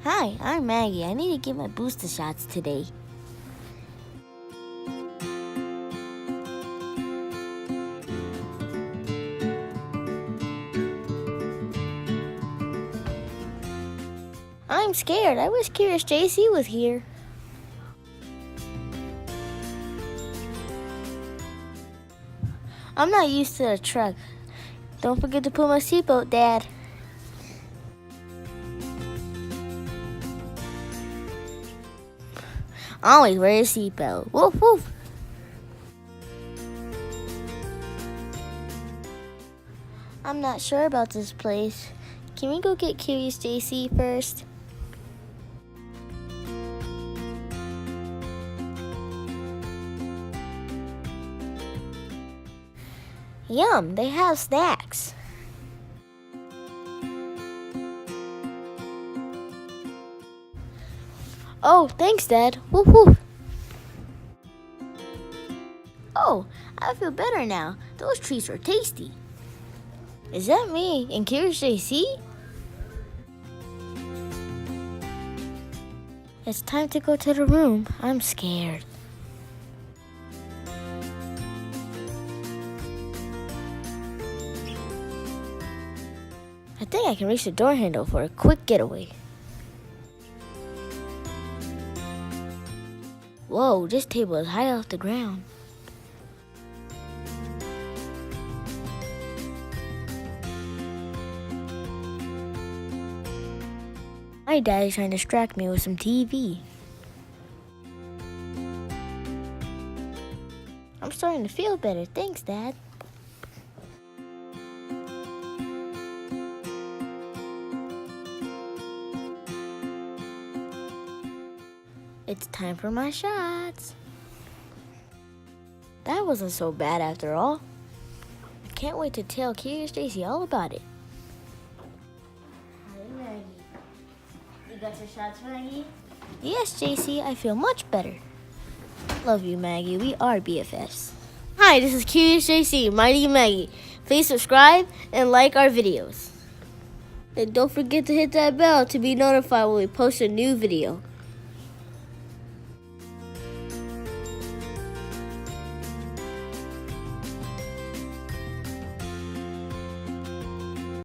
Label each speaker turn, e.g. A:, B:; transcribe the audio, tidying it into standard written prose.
A: Hi, I'm Maggie. I need to get my booster shots today. I'm scared. I wish Curious JC was here. I'm not used to the truck. Don't forget to put my seatbelt, Dad. Always wear a seatbelt. Woof woof. I'm not sure about this place. Can we go get Curious JC first? Yum, they have snacks. Oh, thanks, Dad. Woof woof. Oh, I feel better now. Those treats are tasty. Is that me and Curious JC? It's time to go to the room. I'm scared. I think I can reach the door handle for a quick getaway. Whoa, this table is high off the ground. My daddy's trying to distract me with some TV. I'm starting to feel better. Thanks, Dad. It's time for my shots. That wasn't so bad after all. I can't wait to tell Curious JC all about it. Hi, Maggie. You got your shots, Maggie? Yes, JC, I feel much better. Love you, Maggie. We are BFFs. Hi, this is Curious JC, Mighty Maggie. Please subscribe and like our videos. And don't forget to hit that bell to be notified when we post a new video.